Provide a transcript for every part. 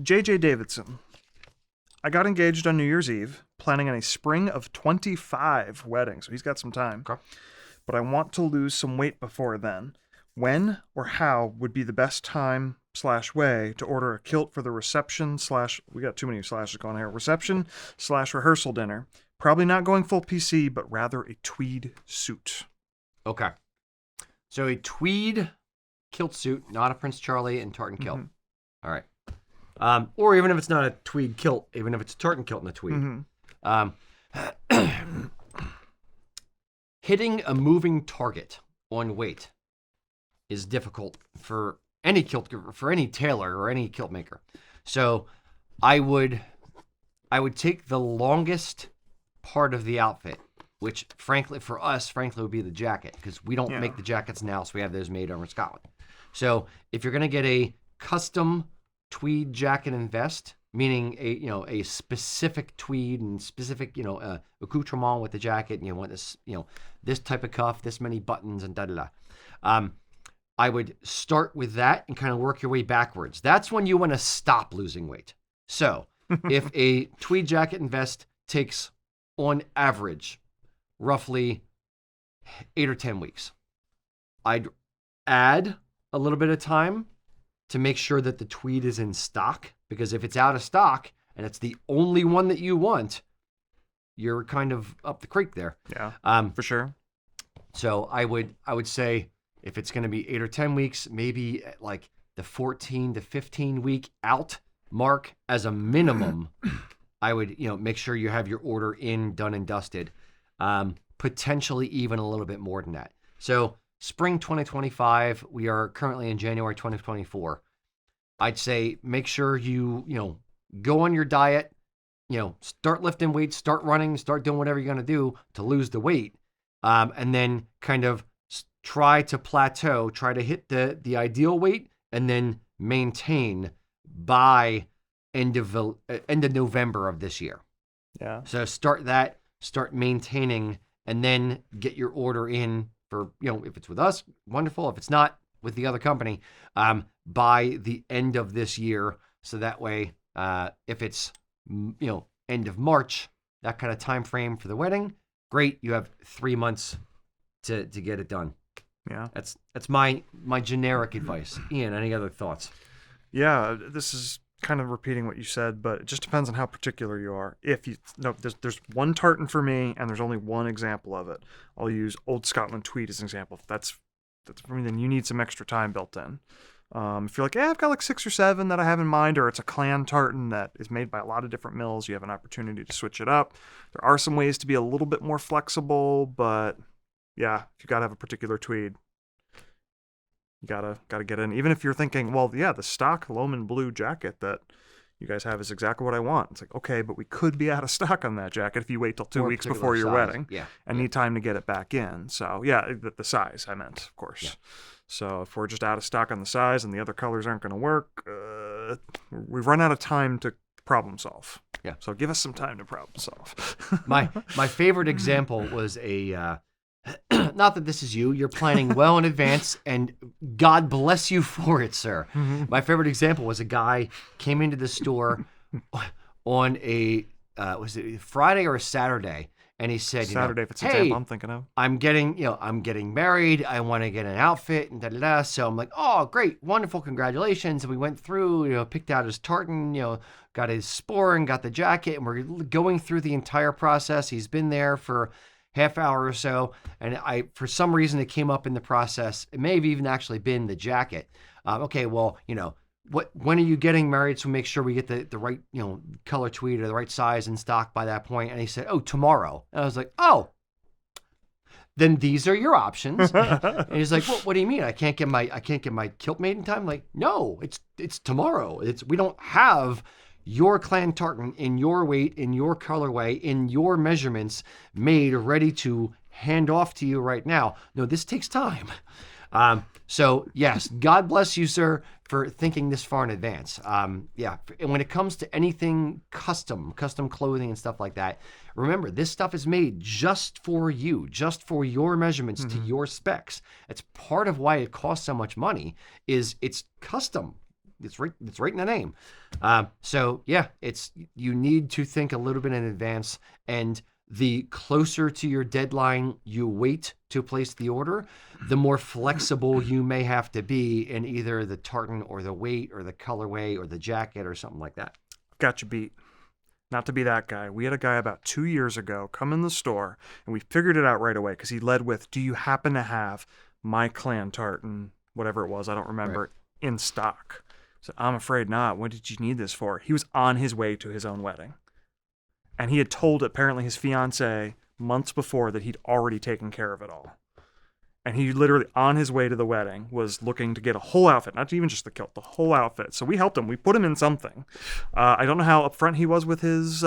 JJ Davidson. I got engaged on New Year's Eve, planning on a spring of 25 wedding, so he's got some time. Okay. But I want to lose some weight before then. When or how would be the best time / way to order a kilt for the reception / we got too many slashes going here, reception / rehearsal dinner? Probably not going full PC, but rather a tweed suit. Okay. So a tweed kilt suit, not a Prince Charlie and tartan kilt. All right. Or even if it's not a tweed kilt, even if it's a tartan kilt and a tweed. Hitting a moving target on weight is difficult for any tailor or any kilt maker. So I would take the longest part of the outfit, which frankly would be the jacket, because we don't make the jackets now, so we have those made over in Scotland. So if you're gonna get a custom tweed jacket and vest, meaning a specific tweed and specific accoutrement with the jacket, and you want this type of cuff, this many buttons, and I would start with that and kind of work your way backwards. That's when you want to stop losing weight. So if a tweed jacket and vest takes on average roughly 8 or 10 weeks, I'd add a little bit of time to make sure that the tweed is in stock, because if it's out of stock and it's the only one that you want, you're kind of up the creek there. Yeah, for sure. So I would say if it's going to be 8 or 10 weeks, maybe at like the 14 to 15 week out mark as a minimum, I would make sure you have your order in, done and dusted. Potentially even a little bit more than that. So spring 2025, we are currently in January 2024. I'd say make sure you go on your diet, start lifting weights, start running, start doing whatever you're going to do to lose the weight. And then kind of try to plateau, try to hit the ideal weight, and then maintain by end of November of this year. Yeah. So start maintaining, and then get your order in for, if it's with us, wonderful. If it's not, with the other company, by the end of this year. So that way, if it's, end of March, that kind of time frame for the wedding, great. You have 3 months to get it done. Yeah. That's my generic advice. Ian, any other thoughts? Yeah, this is kind of repeating what you said, but it just depends on how particular you are. There's one tartan for me, and there's only one example of it. I'll use Old Scotland tweed as an example. If that's for me, then you need some extra time built in. If you're like, I've got like 6 or 7 that I have in mind, or it's a clan tartan that is made by a lot of different mills, you have an opportunity to switch it up. There are some ways to be a little bit more flexible, but yeah, if you got to have a particular tweed, you gotta get in. Even if you're thinking, well, yeah, the stock Lomond blue jacket that you guys have is exactly what I want. It's like, okay, but we could be out of stock on that jacket if you wait till 2 weeks before your wedding. Yeah. And need time to get it back in. So yeah, the size I meant, of course. Yeah. So if we're just out of stock on the size and the other colors aren't going to work, we've run out of time to problem solve. Yeah. So give us some time to problem solve. My favorite example was a, not that this is you, you're planning well in advance, and God bless you for it, sir. My favorite example was a guy came into the store on a, was it Friday or a Saturday? And he said, Saturday, if it's the hey, example I'm thinking of. I'm getting married. I want to get an outfit and da-da-da. So I'm like, oh, great, wonderful, congratulations. And we went through, picked out his tartan, got his sporran, got the jacket, and we're going through the entire process. He's been there for half hour or so. And for some reason, it came up in the process. It may have even actually been the jacket. Okay, well, when are you getting married? So make sure we get the right, color tweed or the right size in stock by that point. And he said, oh, tomorrow. And I was like, oh, then these are your options. And he's like, well, what do you mean? I can't get my kilt made in time? I'm like, no, it's tomorrow. We don't have your clan tartan in your weight, in your colorway, in your measurements made ready to hand off to you right now. No, this takes time. So yes, God bless you, sir, for thinking this far in advance. Yeah. And when it comes to anything custom clothing and stuff like that, remember, this stuff is made just for you, just for your measurements to your specs. It's part of why it costs so much money is it's custom. It's right in the name. So yeah, you need to think a little bit in advance, and the closer to your deadline you wait to place the order, the more flexible you may have to be in either the tartan or the weight or the colorway or the jacket or something like that. Got you beat. Not to be that guy. We had a guy about 2 years ago come in the store, and we figured it out right away because he led with, "Do you happen to have my clan tartan, whatever it was, I don't remember, in stock?" So I'm afraid not. What did you need this for? He was on his way to his own wedding. And he had told apparently his fiance months before that he'd already taken care of it all. And he literally, on his way to the wedding, was looking to get a whole outfit, not even just the kilt, the whole outfit. So we helped him. We put him in something. I don't know how upfront he was with his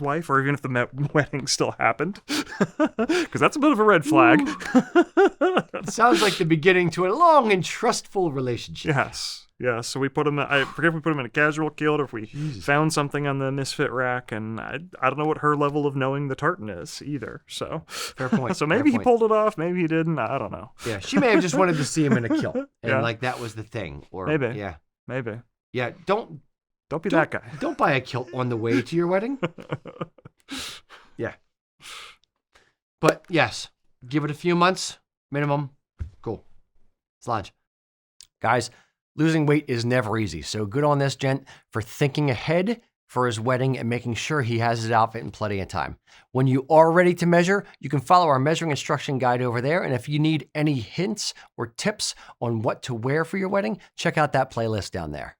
wife, or even if the wedding still happened, because that's a bit of a red flag. Sounds like the beginning to a long and trustful relationship. Yes. Yeah, so we put him. I forget if we put him in a casual kilt or if we found something on the misfit rack, and I don't know what her level of knowing the tartan is either. So fair point. So maybe he pulled it off, maybe he didn't. I don't know. Yeah, she may have just wanted to see him in a kilt, and like that was the thing. Or maybe. Yeah, maybe. Yeah, don't be that guy. Don't buy a kilt on the way to your wedding. Yeah, but yes, give it a few months minimum. Cool. Sludge, guys. Losing weight is never easy, so good on this gent for thinking ahead for his wedding and making sure he has his outfit in plenty of time. When you are ready to measure, you can follow our measuring instruction guide over there, and if you need any hints or tips on what to wear for your wedding, check out that playlist down there.